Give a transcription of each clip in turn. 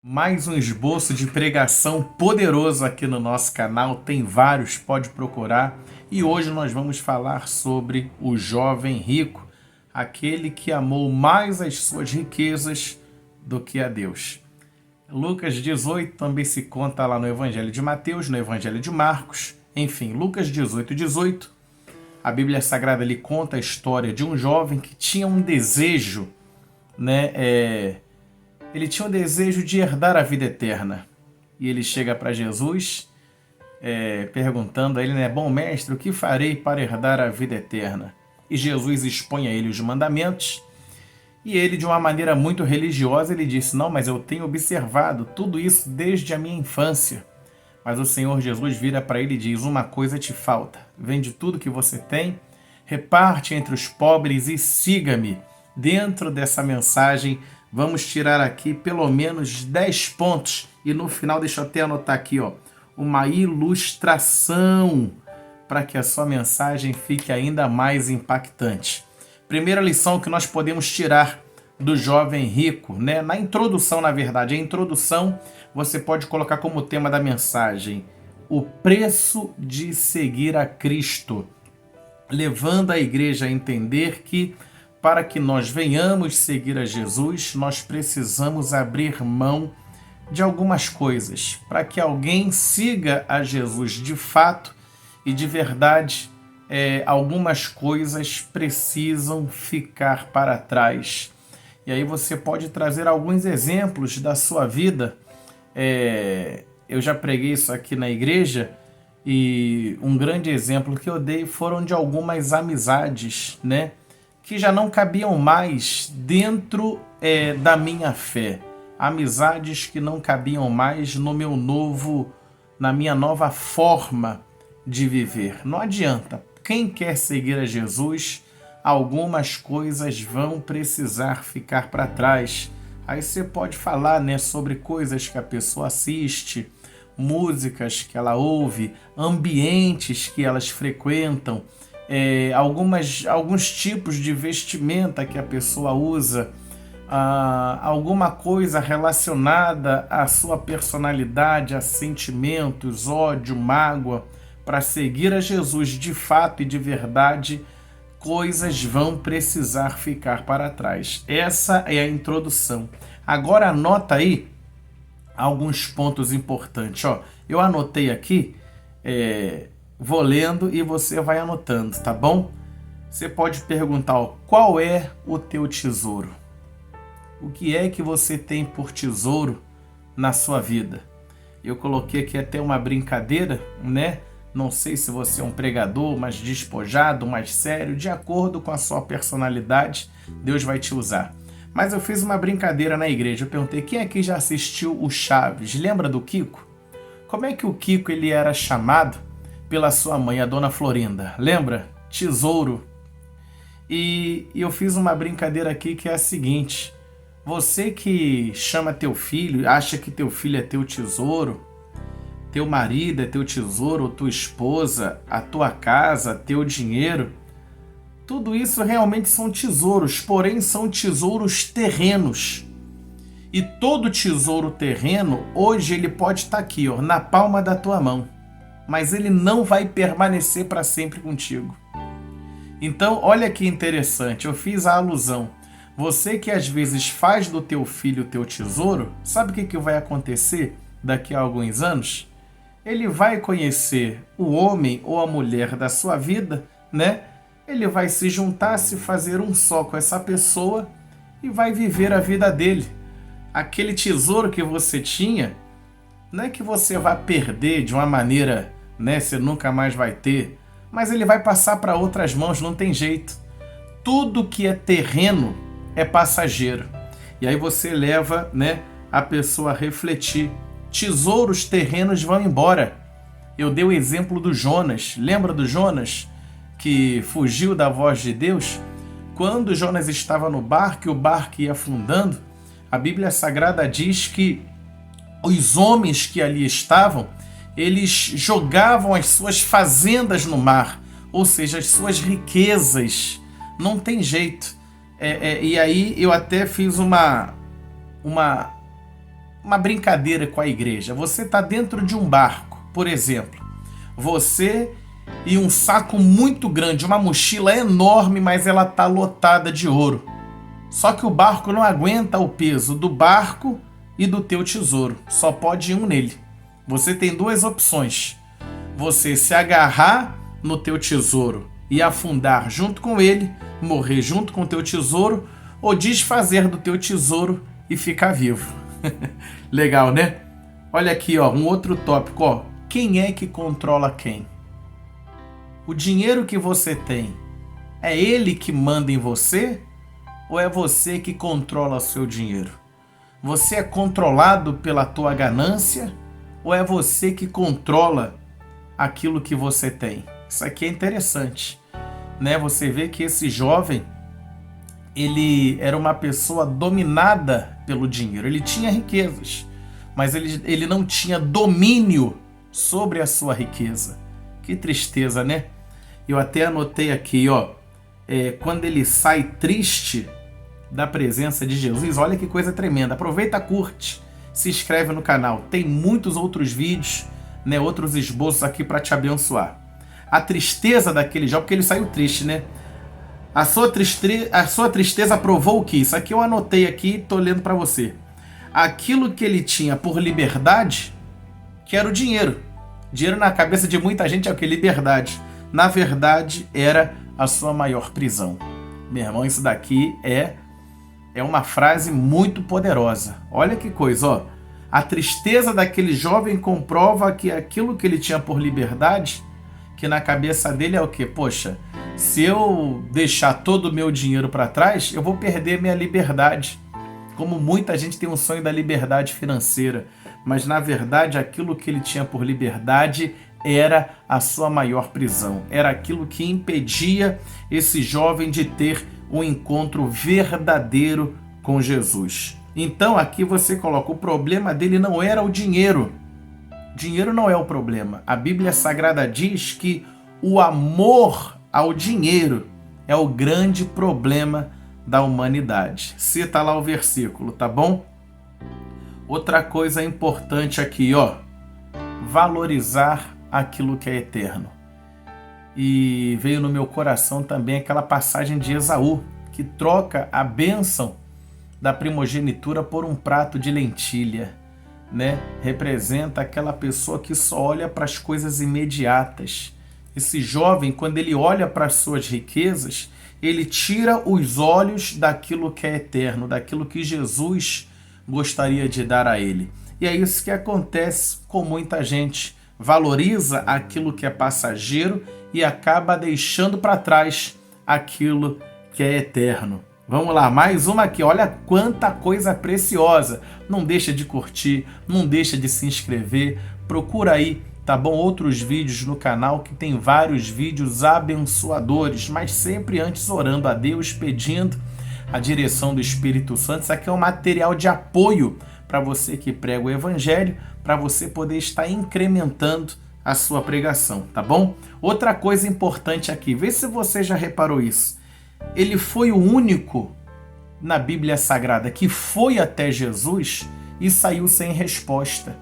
Mais um esboço de pregação poderoso aqui no nosso canal, tem vários, pode procurar. E hoje nós vamos falar sobre o jovem rico, aquele que amou mais as suas riquezas do que a Deus. Lucas 18 também se conta lá no Evangelho de Mateus, no Evangelho de Marcos, enfim, Lucas 18:18. A Bíblia Sagrada lhe conta a história de um jovem que tinha um desejo, ele tinha o desejo de herdar a vida eterna. E ele chega para Jesus, perguntando a ele, bom mestre, o que farei para herdar a vida eterna? E Jesus expõe a ele os mandamentos. E ele, de uma maneira muito religiosa, ele disse, não, mas eu tenho observado tudo isso desde a minha infância. Mas o Senhor Jesus vira para ele e diz, uma coisa te falta. Vende tudo que você tem, reparte entre os pobres e siga-me. Dentro dessa mensagem, vamos tirar aqui pelo menos 10 pontos. E no final, deixa eu até anotar aqui, uma ilustração para que a sua mensagem fique ainda mais impactante. Primeira lição que nós podemos tirar do jovem rico, na introdução, na verdade, a introdução você pode colocar como tema da mensagem o preço de seguir a Cristo, levando a igreja a entender que para que nós venhamos seguir a Jesus, nós precisamos abrir mão de algumas coisas. Para que alguém siga a Jesus de fato e de verdade, algumas coisas precisam ficar para trás. E aí você pode trazer alguns exemplos da sua vida. Eu já preguei isso aqui na igreja e um grande exemplo que eu dei foram de algumas amizades, que já não cabiam mais dentro da minha fé. Amizades que não cabiam mais na minha nova forma de viver. Não adianta. Quem quer seguir a Jesus, algumas coisas vão precisar ficar para trás. Aí você pode falar, sobre coisas que a pessoa assiste, músicas que ela ouve, ambientes que elas frequentam, alguns tipos de vestimenta que a pessoa usa, alguma coisa relacionada à sua personalidade, a sentimentos, ódio, mágoa. Para seguir a Jesus de fato e de verdade, coisas vão precisar ficar para trás. Essa é a introdução. Agora anota aí alguns pontos importantes. Eu anotei aqui, vou lendo e você vai anotando, tá bom? Você pode perguntar, qual é o teu tesouro? O que é que você tem por tesouro na sua vida? Eu coloquei aqui até uma brincadeira, Não sei se você é um pregador mais despojado, mais sério, de acordo com a sua personalidade, Deus vai te usar. Mas eu fiz uma brincadeira na igreja, eu perguntei, quem aqui já assistiu o Chaves? Lembra do Kiko? Como é que o Kiko ele era chamado pela sua mãe, a dona Florinda? Lembra? Tesouro. E eu fiz uma brincadeira aqui que é a seguinte, você que chama teu filho, acha que teu filho é teu tesouro, teu marido é teu tesouro, tua esposa, a tua casa, teu dinheiro, tudo isso realmente são tesouros, porém são tesouros terrenos. E todo tesouro terreno, hoje ele pode estar aqui, na palma da tua mão, mas ele não vai permanecer para sempre contigo. Então, olha que interessante, eu fiz a alusão. Você que às vezes faz do teu filho o teu tesouro, sabe o que vai acontecer daqui a alguns anos? Ele vai conhecer o homem ou a mulher da sua vida, Ele vai se juntar, se fazer um só com essa pessoa e vai viver a vida dele. Aquele tesouro que você tinha, não é que você vai perder de uma maneira, você nunca mais vai ter, mas ele vai passar para outras mãos, não tem jeito. Tudo que é terreno é passageiro. E aí você leva, a pessoa a refletir. Tesouros terrenos vão embora. Eu dei o exemplo do Jonas. Lembra do Jonas que fugiu da voz de Deus? Quando Jonas estava no barco e o barco ia afundando, a Bíblia Sagrada diz que os homens que ali estavam, eles jogavam as suas fazendas no mar, ou seja, as suas riquezas. Não tem jeito. E aí eu até fiz uma uma brincadeira com a igreja. Você está dentro de um barco, por exemplo. Você e um saco muito grande, uma mochila enorme, mas ela está lotada de ouro. Só que o barco não aguenta o peso do barco e do teu tesouro. Só pode ir um nele. Você tem duas opções. Você se agarrar no teu tesouro e afundar junto com ele, morrer junto com o teu tesouro, ou desfazer do teu tesouro e ficar vivo. Legal, né? Olha aqui, ó, um outro tópico, ó. Quem é que controla quem? O dinheiro que você tem, é ele que manda em você ou é você que controla o seu dinheiro? Você é controlado pela tua ganância ou é você que controla aquilo que você tem? Isso aqui é interessante, né? Você vê que esse jovem, ele era uma pessoa dominada pelo dinheiro. Ele tinha riquezas, mas ele não tinha domínio sobre a sua riqueza. Que tristeza, né? Eu até anotei aqui, ó, quando ele sai triste da presença de Jesus, olha que coisa tremenda. Aproveita, curte, se inscreve no canal. Tem muitos outros vídeos, né, outros esboços aqui para te abençoar. A tristeza daquele jovem, porque ele saiu triste, né? A sua tristeza provou o que? Isso aqui eu anotei aqui e tô lendo para você. Aquilo que ele tinha por liberdade, que era o dinheiro. Dinheiro na cabeça de muita gente é o que? Liberdade. Na verdade, era a sua maior prisão. Meu irmão, isso daqui é uma frase muito poderosa. Olha que coisa, ó. A tristeza daquele jovem comprova que aquilo que ele tinha por liberdade, que na cabeça dele é o quê? Poxa, se eu deixar todo o meu dinheiro para trás, eu vou perder minha liberdade. Como muita gente tem um sonho da liberdade financeira, mas na verdade aquilo que ele tinha por liberdade era a sua maior prisão. Era aquilo que impedia esse jovem de ter um encontro verdadeiro com Jesus. Então aqui você coloca, o problema dele não era o dinheiro. Dinheiro não é o problema. A Bíblia Sagrada diz que o amor ao dinheiro é o grande problema da humanidade. Cita lá o versículo, tá bom? Outra coisa importante aqui, ó, valorizar aquilo que é eterno. E veio no meu coração também aquela passagem de Esaú, que troca a bênção da primogenitura por um prato de lentilha, né? Representa aquela pessoa que só olha para as coisas imediatas. Esse jovem, quando ele olha para as suas riquezas, ele tira os olhos daquilo que é eterno, daquilo que Jesus gostaria de dar a ele. E é isso que acontece com muita gente. Valoriza aquilo que é passageiro e acaba deixando para trás aquilo que é eterno. Vamos lá, mais uma aqui. Olha quanta coisa preciosa. Não deixa de curtir, não deixa de se inscrever. Procura aí, tá bom? Outros vídeos no canal, que tem vários vídeos abençoadores, mas sempre antes orando a Deus, pedindo a direção do Espírito Santo. Isso aqui é um material de apoio para você que prega o Evangelho, para você poder estar incrementando a sua pregação, tá bom? Outra coisa importante aqui, vê se você já reparou isso. Ele foi o único na Bíblia Sagrada que foi até Jesus e saiu sem resposta.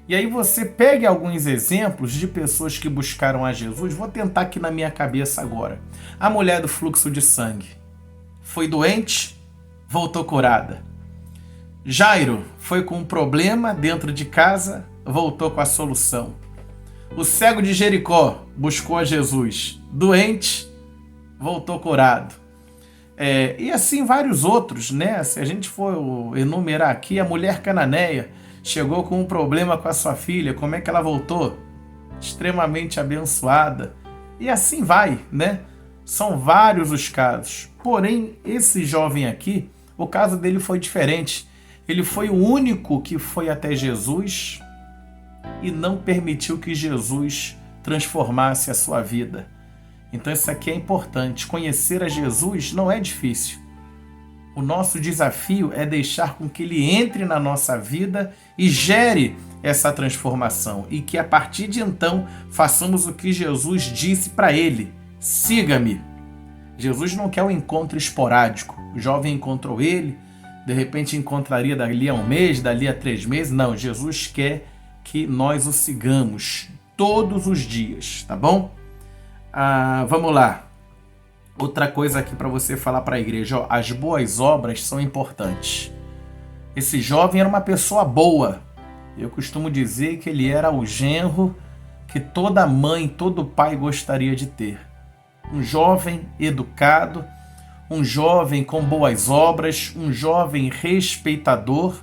E aí você pegue alguns exemplos de pessoas que buscaram a Jesus. Vou tentar aqui na minha cabeça agora. A mulher do fluxo de sangue foi doente, voltou curada. Jairo foi com um problema dentro de casa, voltou com a solução. O cego de Jericó buscou a Jesus, doente, voltou curado. E assim vários outros, né? Se a gente for enumerar aqui, a mulher cananeia chegou com um problema com a sua filha, como é que ela voltou? Extremamente abençoada. E assim vai, né? São vários os casos. Porém, esse jovem aqui, o caso dele foi diferente. Ele foi o único que foi até Jesus e não permitiu que Jesus transformasse a sua vida. Então isso aqui é importante. Conhecer a Jesus não é difícil. O nosso desafio é deixar com que ele entre na nossa vida e gere essa transformação. E que a partir de então façamos o que Jesus disse para ele: siga-me. Jesus não quer um encontro esporádico. O jovem encontrou ele, de repente encontraria dali a um mês, dali a 3 meses. Não, Jesus quer que nós o sigamos todos os dias, tá bom? Vamos lá. Outra coisa aqui para você falar para a igreja, ó, as boas obras são importantes. Esse jovem era uma pessoa boa. Eu costumo dizer que ele era o genro que toda mãe, todo pai gostaria de ter. Um jovem educado, um jovem com boas obras, um jovem respeitador,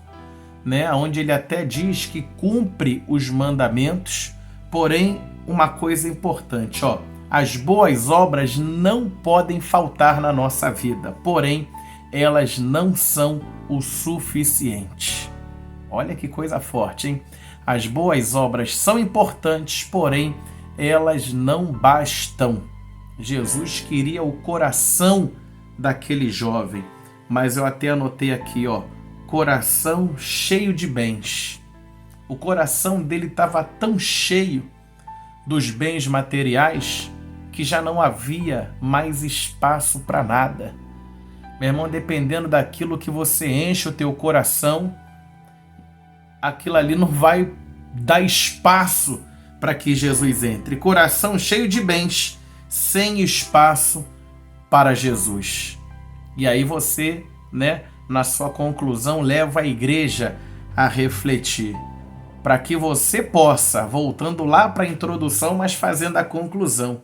né? Onde ele até diz que cumpre os mandamentos. Porém, uma coisa importante, ó, as boas obras não podem faltar na nossa vida, porém, elas não são o suficiente. Olha que coisa forte, hein? As boas obras são importantes, porém, elas não bastam. Jesus queria o coração daquele jovem, mas eu até anotei aqui, ó, coração cheio de bens. O coração dele estava tão cheio dos bens materiais que já não havia mais espaço para nada. Meu irmão, dependendo daquilo que você enche o teu coração, aquilo ali não vai dar espaço para que Jesus entre. Coração cheio de bens, sem espaço para Jesus. E aí você, né, na sua conclusão, leva a igreja a refletir, para que você possa, voltando lá para a introdução, mas fazendo a conclusão,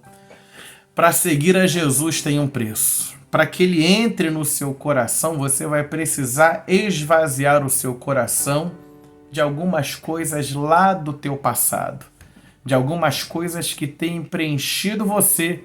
para seguir a Jesus tem um preço. Para que ele entre no seu coração, você vai precisar esvaziar o seu coração de algumas coisas lá do teu passado, de algumas coisas que têm preenchido você,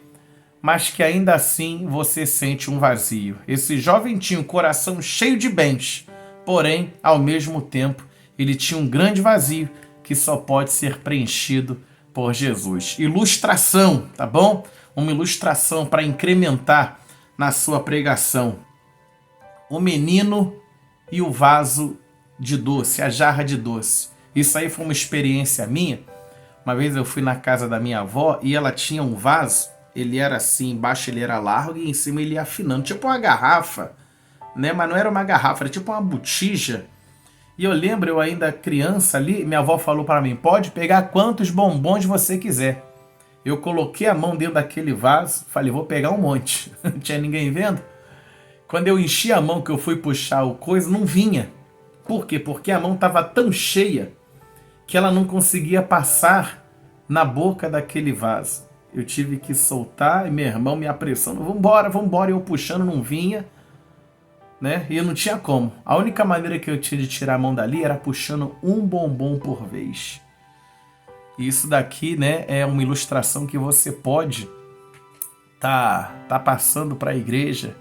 mas que ainda assim você sente um vazio. Esse jovem tinha um coração cheio de bens, porém, ao mesmo tempo, ele tinha um grande vazio que só pode ser preenchido por Jesus. Ilustração, tá bom? Uma ilustração para incrementar na sua pregação. O menino e o vaso de doce, a jarra de doce. Isso aí foi uma experiência minha. Uma vez eu fui na casa da minha avó e ela tinha um vaso, ele era assim, embaixo ele era largo e em cima ele ia afinando, tipo uma garrafa, né? Mas não era uma garrafa, era tipo uma botija. E eu lembro, eu ainda criança ali, minha avó falou para mim, pode pegar quantos bombons você quiser. Eu coloquei a mão dentro daquele vaso, falei, vou pegar um monte. Não tinha ninguém vendo. Quando eu enchi a mão que eu fui puxar o coisa, não vinha. Por quê? Porque a mão estava tão cheia que ela não conseguia passar na boca daquele vaso. Eu tive que soltar e meu irmão me apressando, vambora, vambora, e eu puxando, não vinha, né? E eu não tinha como. A única maneira que eu tinha de tirar a mão dali era puxando um bombom por vez. E isso daqui, né, é uma ilustração que você pode tá passando para a igreja,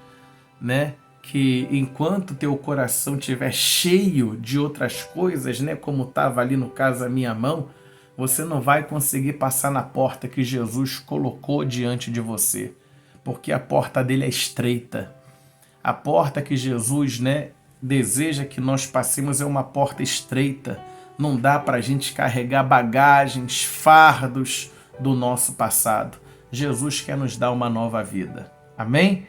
né? Que enquanto teu coração estiver cheio de outras coisas, né, como estava ali no caso a minha mão, você não vai conseguir passar na porta que Jesus colocou diante de você, porque a porta dele é estreita. A porta que Jesus, né, deseja que nós passemos é uma porta estreita. Não dá para a gente carregar bagagens, fardos do nosso passado. Jesus quer nos dar uma nova vida. Amém?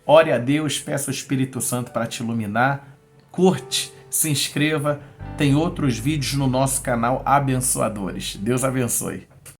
Ore a Deus, peça o Espírito Santo para te iluminar. Curte, se inscreva. Tem outros vídeos no nosso canal Abençoadores. Deus abençoe.